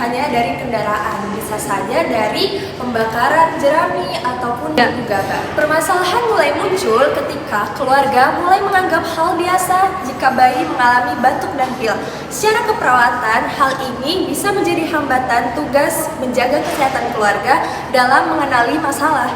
hanya dari kendaraan, bisa saja dari pembakaran jerami ataupun batu gabah. Permasalahan mulai muncul ketika keluarga mulai menganggap hal biasa jika bayi mengalami batuk dan pilek. Secara keperawatan, hal ini bisa menjadi hambatan tugas menjaga kesehatan keluarga dalam mengenali masalah.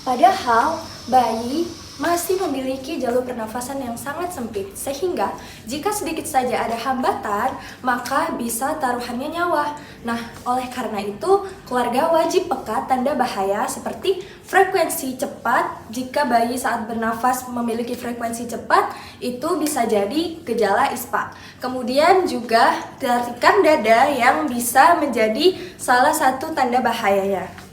Padahal, bayi masih memiliki jalur pernafasan yang sangat sempit, sehingga jika sedikit saja ada hambatan, maka bisa taruhannya nyawa. Nah, oleh karena itu, keluarga wajib peka tanda bahaya seperti frekuensi cepat. Jika bayi saat bernafas memiliki frekuensi cepat, itu bisa jadi gejala ISPA. Kemudian juga tarikan dada yang bisa menjadi salah satu tanda bahayanya.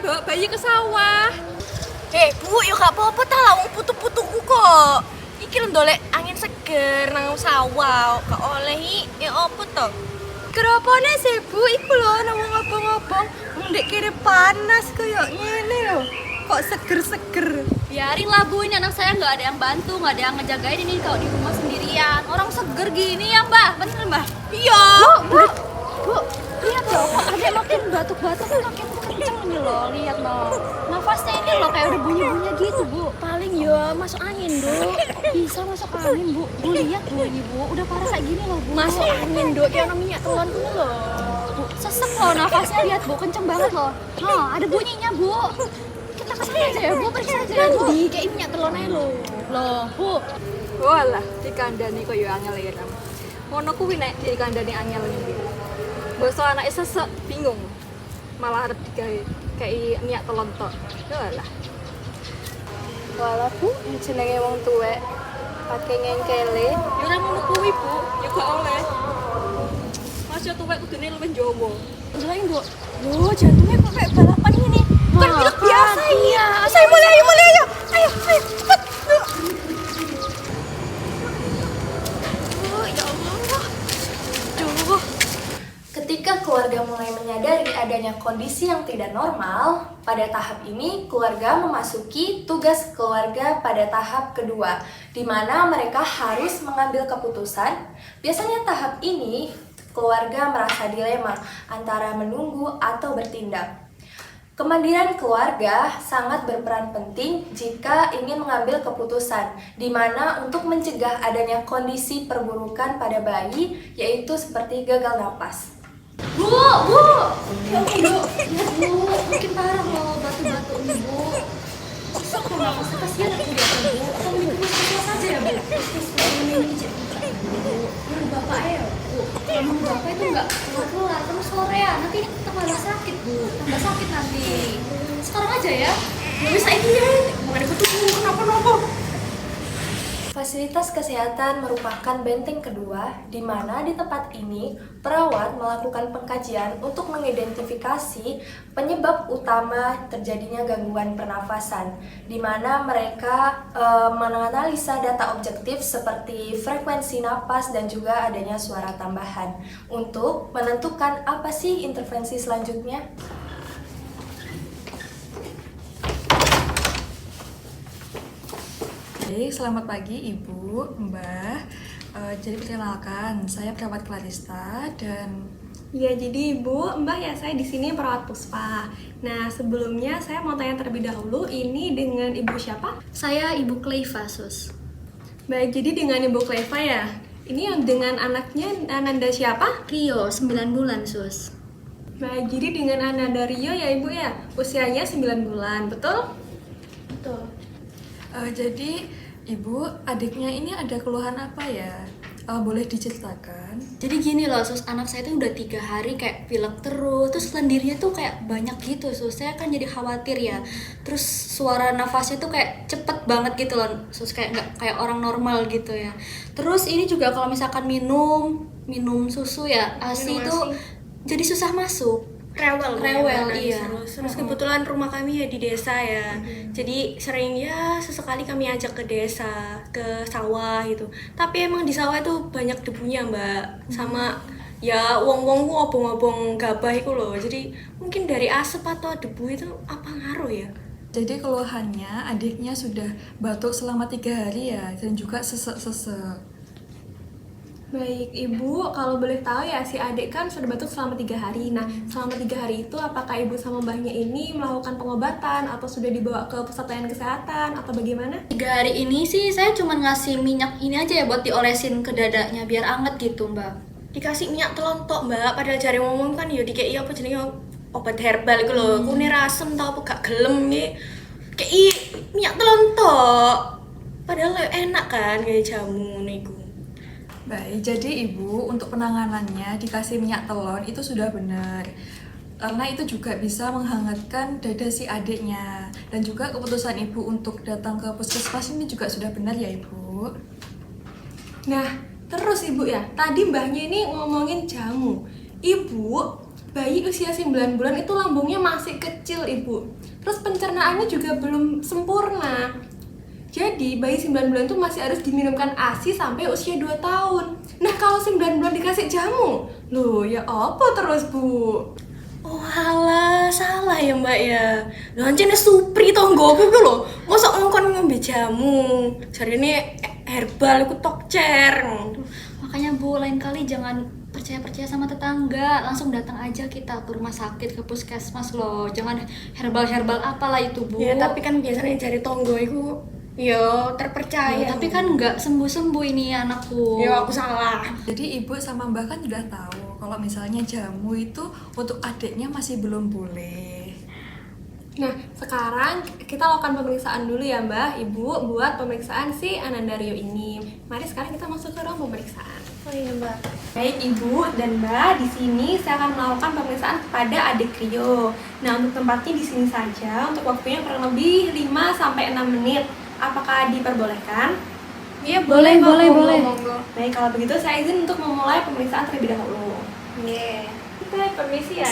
Bawa bayi ke sawah. Bu, yuk gak apa-apa ta lah wong putu-putuku kok. Iki lho ndolek angin seger nang sawah, gak oleh ya opo to? Keropone sih, Bu, iku lho nang ngobong-ngobong. Ndek kiri panas koyo ngene lho. Kok seger-seger. Biarin lah Bu, ini anak saya nggak ada yang bantu, nggak ada yang ngejagain ini kalau di rumah sendirian. Orang seger gini ya Mbak, bener Mbak? Iya. Bu, lihat loh, kok ada makin batuk-batuk makin kenceng ini loh, lihat loh. Nafasnya ini loh kayak udah bunyi-bunyi gitu Bu. Paling ya masuk angin Dok. Bisa masuk angin Bu. Bu lihat Bu ini Bu, udah parah kayak gini loh Bu. Masuk angin Dok, kayak minyak telon dulu loh. Bu, sesek loh nafasnya, lihat Bu, kenceng banget loh. Nah, ada bunyinya Bu. Kita kesana aja ya Bu, periksa aja ya Bu. Di kayak minyak telon ae lho. Loh Bu, Walah, dikandani koyo angel ya kamu. Ngono kuwi nek dikandani angel iki. Bosok anake sesek bingung. Malah arep digawe kayak minyak telon tok. Walah. Walah Bu, jenenge wong tuwek pake ngengkele. Ya ora ngono kuwi Bu, ya gak oleh. Masih tuwek kudune luwih Jawa. jelain Bu. Loh, jantungnya kok kayak balapan ini. Bukan pilek biasa ini. Iya. Saya mulai ayo. Ayo, cepet. Ya Allah. Duh. Ketika keluarga mulai menyadari adanya kondisi yang tidak normal, pada tahap ini keluarga memasuki tugas keluarga pada tahap kedua, di mana mereka harus mengambil keputusan. Biasanya tahap ini keluarga merasa dilema antara menunggu atau bertindak. Kemandirian keluarga sangat berperan penting jika ingin mengambil keputusan, di mana untuk mencegah adanya kondisi perburukan pada bayi, yaitu seperti gagal napas. Bu, ya Bu, makin parah loh batu-batu ini Bu. Susah kok nafasnya, kasihan aku lihat Bu. Atau mending puskesmas aja ya Bu. Puskesmas ini jadi Bu. Menurut Bapak ya Bu, menurut Bapak itu nggak keluar terus sore ya. Nanti ini tambah sakit Bu, tambah sakit nanti. Sekarang aja ya. Ya wis saiki ya. Bukan ketemu kenapa-napa. Fasilitas kesehatan merupakan benteng kedua, di mana di tempat ini perawat melakukan pengkajian untuk mengidentifikasi penyebab utama terjadinya gangguan pernafasan, di mana mereka menganalisa data objektif seperti frekuensi napas dan juga adanya suara tambahan untuk menentukan apa sih intervensi selanjutnya. Baik, selamat pagi Ibu, Mbah. Jadi perkenalkan, saya perawat Clarista dan Ya, jadi Ibu, Mbak ya, saya di sini perawat Puspa. Nah, sebelumnya saya mau tanya terlebih dahulu, ini dengan Ibu siapa? Saya Ibu Cleva, Sus. Baik, jadi dengan Ibu Cleva ya. Ini yang dengan anaknya Ananda siapa? Rio, 9 bulan, Sus. Baik, jadi dengan Ananda Rio ya Ibu ya, usianya 9 bulan, betul? Betul. jadi Ibu, adiknya ini ada keluhan apa ya? Boleh diceritakan? Jadi gini loh Sus, anak saya tuh udah 3 hari kayak pilek terus lendirnya tuh kayak banyak gitu Sus. Saya kan jadi khawatir ya. Terus suara nafasnya tuh kayak cepet banget gitu loh Sus, kayak nggak kayak orang normal gitu ya. Terus ini juga kalau misalkan minum susu ya, ASI itu jadi susah masuk. Rewel Iya. Terus kebetulan rumah kami ya di desa ya. Jadi sering ya sesekali kami ajak ke desa, ke sawah gitu. Tapi emang di sawah itu banyak debunya, Mbak. Sama ya wong-wong ku obong-obong gabah itu loh. Jadi mungkin dari asap atau debu itu apa ngaruh ya? Jadi keluhannya adiknya sudah batuk selama 3 hari ya, dan juga sesek-sesek. Baik, Ibu, kalau boleh tahu ya, si adik kan sudah batuk selama 3 hari. Nah, selama 3 hari itu apakah Ibu sama mbahnya ini melakukan pengobatan atau sudah dibawa ke pusat layanan kesehatan atau bagaimana? 3 hari ini sih saya cuma ngasih minyak ini aja ya buat diolesin ke dadanya biar anget gitu, Mbak. Dikasih minyak telontok mbak, padahal jari ngomong kan ya dikei apa jenenge obat herbal iku lho, kunir asem tau apa gak gelem iki. Kei minyak telontok. Padahal enak kan kayak jamu niku. Baik, jadi Ibu untuk penanganannya dikasih minyak telon itu sudah benar. Karena itu juga bisa menghangatkan dada si adiknya. Dan juga keputusan Ibu untuk datang ke puskesmas ini juga sudah benar ya Ibu. Nah, terus Ibu ya, tadi mbahnya ini ngomongin jamu. Ibu, bayi usia 9 bulan itu lambungnya masih kecil, Ibu. Terus pencernaannya juga belum sempurna. Jadi, bayi 9 bulan itu masih harus diminumkan ASI sampai usia 2 tahun. Nah, kalau 9 bulan dikasih jamu, loh ya apa terus, Bu? Oh alah, salah ya mbak ya. Lho ancene supri tonggoku ku lho. Mosok ngongkon ngombe jamu. Jarine herbal iku tokcer. Makanya Bu, lain kali jangan percaya-percaya sama tetangga, langsung datang aja kita ke rumah sakit, ke puskesmas loh. Jangan herbal-herbal apalah itu, Bu. Ya tapi kan biasanya jari tonggo iku yo terpercaya. Ya, tapi kan nggak sembuh-sembuh ini anakku. yo aku salah. Jadi Ibu sama Mbak kan sudah tahu kalau misalnya jamu itu untuk adiknya masih belum boleh. Nah, sekarang kita lakukan pemeriksaan dulu ya Mbak, Ibu, buat pemeriksaan si Anandario ini. Mari sekarang kita masuk ke ruang pemeriksaan. Oh iya mbak. Baik Ibu dan Mbak, di sini saya akan melakukan pemeriksaan pada adik Rio. Nah, untuk tempatnya di sini saja, untuk waktunya kurang lebih 5 sampai 6 menit. Apakah diperbolehkan? Iya Boleh, boleh. Baik, kalau begitu saya izin untuk memulai pemeriksaan terlebih dahulu. Iya. Kita permisi ya.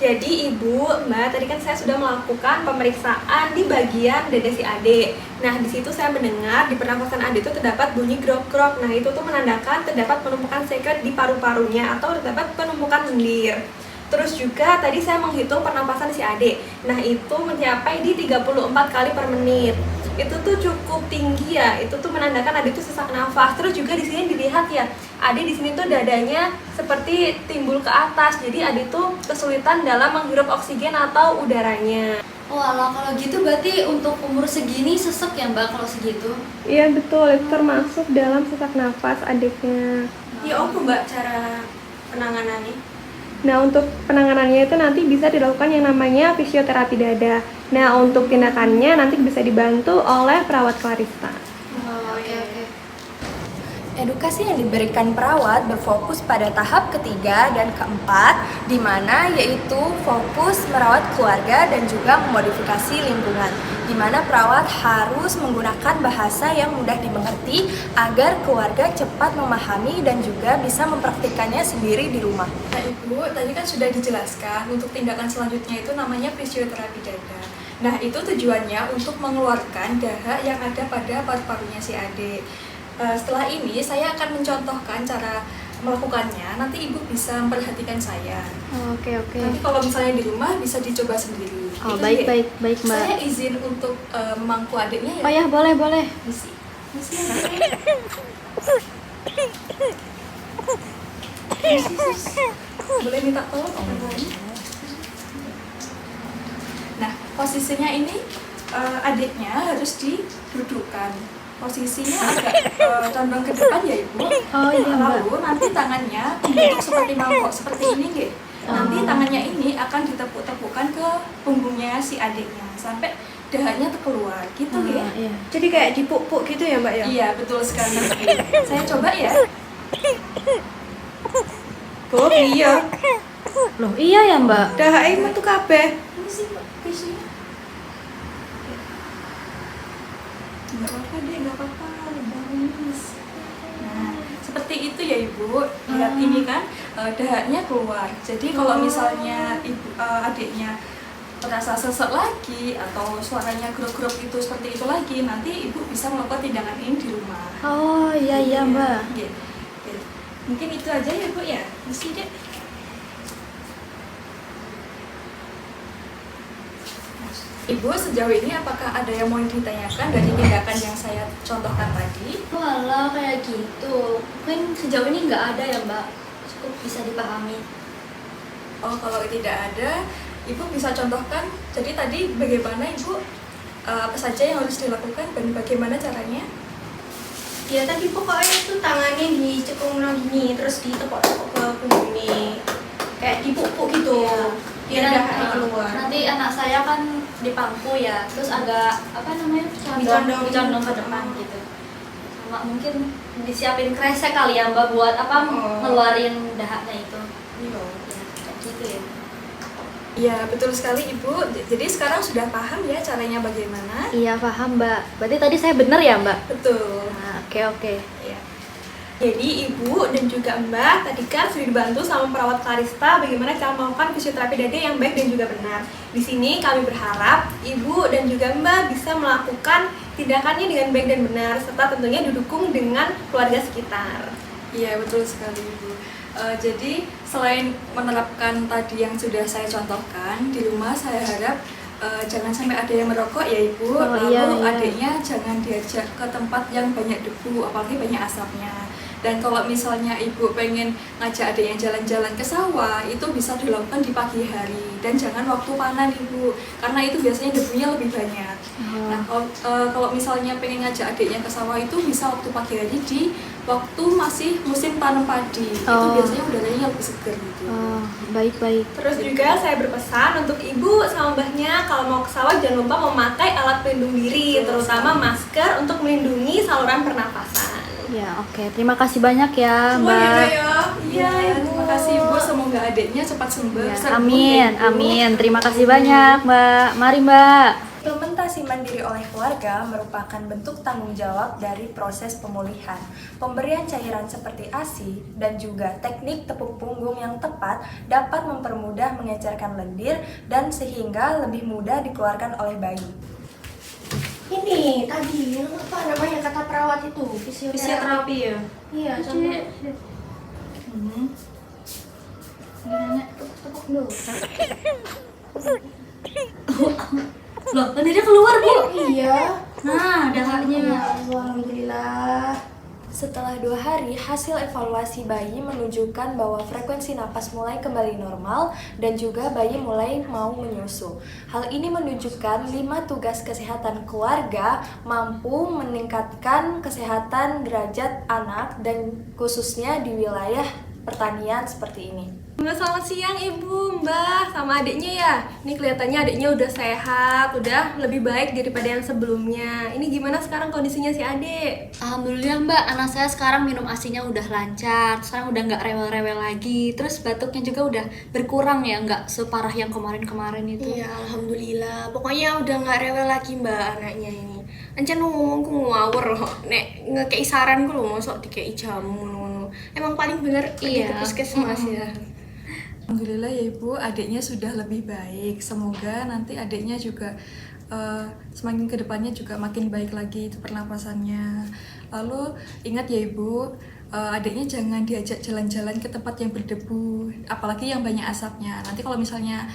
Jadi Ibu, Mbak, tadi kan saya sudah melakukan pemeriksaan di bagian dada si adik. Nah, di situ saya mendengar di pernapasan adik itu terdapat bunyi grok-grok. Nah, itu tuh menandakan terdapat penumpukan sekret di paru-parunya atau terdapat penumpukan lendir. Terus juga tadi saya menghitung pernapasan si adik. Nah, itu mencapai di 34 kali per menit. Itu tuh cukup tinggi ya. Itu tuh menandakan adik tuh sesak nafas. Terus juga di sini dilihat ya, adik di sini tuh dadanya seperti timbul ke atas. Jadi adik tuh kesulitan dalam menghirup oksigen atau udaranya. Oh alah, kalau gitu berarti untuk umur segini sesek ya Mbak kalau segitu? Iya betul, itu termasuk dalam sesak nafas adiknya. Ya apa mbak cara penanganannya? Nah, untuk penanganannya itu nanti bisa dilakukan yang namanya fisioterapi dada. Nah, untuk tindakannya nanti bisa dibantu oleh perawat Clarista. Oke. Edukasi yang diberikan perawat berfokus pada tahap ketiga dan keempat, di mana yaitu fokus merawat keluarga dan juga memodifikasi lingkungan, di mana perawat harus menggunakan bahasa yang mudah dimengerti agar keluarga cepat memahami dan juga bisa mempraktikkannya sendiri di rumah. Nah Ibu, tadi kan sudah dijelaskan untuk tindakan selanjutnya itu namanya fisioterapi dada. Nah itu tujuannya untuk mengeluarkan dahak yang ada pada paru-parunya si adik. Setelah ini saya akan mencontohkan cara melakukannya, nanti Ibu bisa memperhatikan saya. Oke. Nanti kalau misalnya di rumah bisa dicoba sendiri. Oh, Itu baik ya. Mbak. Saya izin untuk memangku adiknya ya. Oh ya, boleh. Misi boleh minta tolong Nah, posisinya ini adiknya harus didudukkan. Posisinya agak condong ke depan ya Ibu. Oh iya Mbak. Lalu nanti tangannya dibentuk seperti mangkok seperti ini nggih. Nanti tangannya ini akan ditepuk-tepukkan ke punggungnya si adiknya sampai dahaknya terkeluar gitu nggih. Iya. Jadi kayak dipuk-puk gitu ya mbak ya? Iya, betul sekali. Saya coba ya. Bu, iya. Loh, iya ya Mbak. Dahake metu kabeh. Ini sih Mbak, tisunya. Nggak apa-apa deh, nggak apa-apa. Bagus. Nah, seperti itu ya Ibu. Lihat ini kan dahaknya keluar. Jadi kalau misalnya adiknya merasa sesek lagi atau suaranya grok-grok itu seperti itu lagi, nanti ibu bisa melakukan tindakan ini di rumah. Oh iya mbak. Oke. Oke. Mungkin itu aja ya bu ya, mesti deh. Ibu, sejauh ini apakah ada yang mau ditanyakan dari tindakan yang saya contohkan tadi? Walah kayak gitu. Mungkin sejauh ini nggak ada ya mbak. Cukup bisa dipahami. Oh, kalau tidak ada, ibu bisa contohkan. Jadi tadi bagaimana ibu, apa saja yang harus dilakukan dan bagaimana caranya? Ya tadi pokoknya itu tangannya dicekung gini, terus ditepok-tepok ke punggung ini, kayak dipupuk gitu, biar Nanti- dahaknya keluar. Nanti anak saya kan dipangku ya, terus agak apa namanya dicondong ke depan gitu. Sama mungkin disiapin kresek kali ya mbak buat apa ngeluarin dahaknya itu. Iya. Ya, kayak gitu ya. Iya, betul sekali ibu. Jadi sekarang sudah paham ya caranya bagaimana? Iya paham mbak. Berarti tadi saya benar ya mbak? Betul. Nah, oke. Iya. Jadi ibu dan juga mbak tadi kan sudah dibantu sama perawat Karista bagaimana cara melakukan fisioterapi dada yang baik dan juga benar. Di sini kami berharap ibu dan juga mbak bisa melakukan tindakannya dengan baik dan benar serta tentunya didukung dengan keluarga sekitar. Iya, betul sekali ibu. Jadi selain menerapkan tadi yang sudah saya contohkan di rumah, saya harap jangan sampai ada yang merokok ya ibu. Lalu iya. adiknya jangan diajak ke tempat yang banyak debu, apalagi banyak asapnya. Dan kalau misalnya ibu pengen ngajak adiknya jalan-jalan ke sawah, itu bisa dilakukan di pagi hari dan jangan waktu panen ibu, karena itu biasanya debunya lebih banyak. Nah, kalau misalnya pengen ngajak adiknya ke sawah itu bisa waktu pagi hari di waktu masih musim tanam padi, itu biasanya udaranya lebih segar gitu. Oh, baik. Terus juga saya berpesan untuk ibu sama mbahnya kalau mau ke sawah jangan lupa memakai alat pelindung diri, terutama masker untuk melindungi saluran pernapasan. Ya, oke. Terima kasih banyak ya, Semua ya, Mbak. Mbak, ya. Iya, terima kasih ibu. Semoga adiknya cepat sembuh. Ya, sembuh amin, ya, Ibu. amin. Terima kasih banyak, Mbak. Mari, Mbak. Implementasi mandiri oleh keluarga merupakan bentuk tanggung jawab dari proses pemulihan. Pemberian cairan seperti ASI dan juga teknik tepuk punggung yang tepat dapat mempermudah mengecerkan lendir dan sehingga lebih mudah dikeluarkan oleh bayi. Ini tadi apa namanya kata perawat itu ya. Iya, coba. Tepuk dulu. Loh, lendirnya keluar, Bu. Iya. Nah, dahaknya. Alhamdulillah. Setelah 2 hari, hasil evaluasi bayi menunjukkan bahwa frekuensi napas mulai kembali normal dan juga bayi mulai mau menyusu. Hal ini menunjukkan 5 tugas kesehatan keluarga mampu meningkatkan kesehatan derajat anak dan khususnya di wilayah pertanian seperti ini. Mbak, selamat siang ibu, mbak, sama adiknya ya. Ini kelihatannya adiknya udah sehat, udah lebih baik daripada yang sebelumnya. Ini gimana sekarang kondisinya si adik? Alhamdulillah Mbak, anak saya sekarang minum ASI-nya udah lancar. Sekarang udah nggak rewel-rewel lagi. Terus batuknya juga udah berkurang ya, nggak separah yang kemarin-kemarin itu. Iya, alhamdulillah. Pokoknya udah nggak rewel lagi mbak anaknya ini. Ancen ngomongku ngawur loh, nek ngekei saran ku loh, mosok dikei jamu ngono. Emang paling bener Iya. di puskesmas ya. Alhamdulillah ya ibu, adiknya sudah lebih baik. Semoga nanti adiknya juga semakin kedepannya juga makin baik lagi itu pernapasannya. Lalu ingat ya ibu, adiknya jangan diajak jalan-jalan ke tempat yang berdebu, apalagi yang banyak asapnya. Nanti kalau misalnya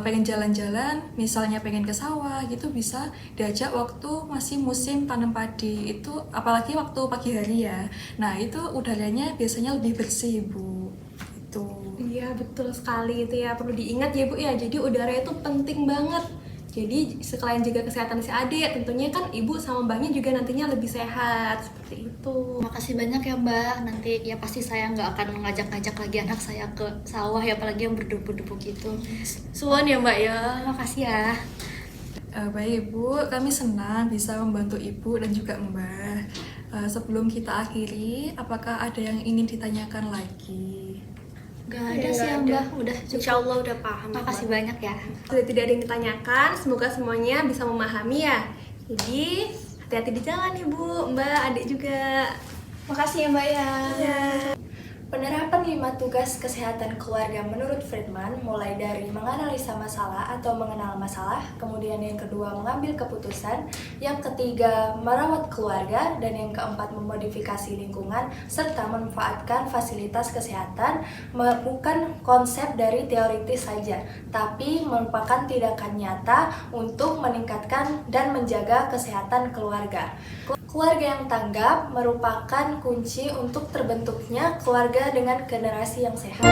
pengen jalan-jalan, misalnya pengen ke sawah gitu, bisa diajak waktu masih musim tanam padi. Itu apalagi waktu pagi hari ya. Nah itu udaranya biasanya lebih bersih ibu. Itu. Iya betul sekali itu ya, perlu diingat ya bu ya. Jadi udara itu penting banget. Jadi sekalian jaga kesehatan si adik, tentunya kan ibu sama mbaknya juga nantinya lebih sehat seperti itu. Makasih banyak ya Mbak. Nanti ya pasti saya nggak akan ngajak-ngajak lagi anak saya ke sawah ya, apalagi yang berdebu-debu gitu. Suwon ya mbak ya. Makasih ya. Baik ibu, kami senang bisa membantu ibu dan juga mbak. Sebelum kita akhiri, apakah ada yang ingin ditanyakan lagi? Gak ada sih ya Mbak, udah cukup. Insya Allah udah paham. Makasih banyak ya. Sudah tidak ada yang ditanyakan, semoga semuanya bisa memahami ya. Jadi hati-hati di jalan ibu, mbak, adik juga. Makasih ya mbak ya. Penerapan 5 tugas kesehatan keluarga menurut Friedman mulai dari menganalisa masalah atau mengenal masalah, kemudian yang kedua mengambil keputusan, yang ketiga merawat keluarga, dan yang keempat memodifikasi lingkungan, serta memanfaatkan fasilitas kesehatan bukan konsep dari teoritis saja, tapi merupakan tindakan nyata untuk meningkatkan dan menjaga kesehatan keluarga. Keluarga yang tanggap merupakan kunci untuk terbentuknya keluarga dengan generasi yang sehat.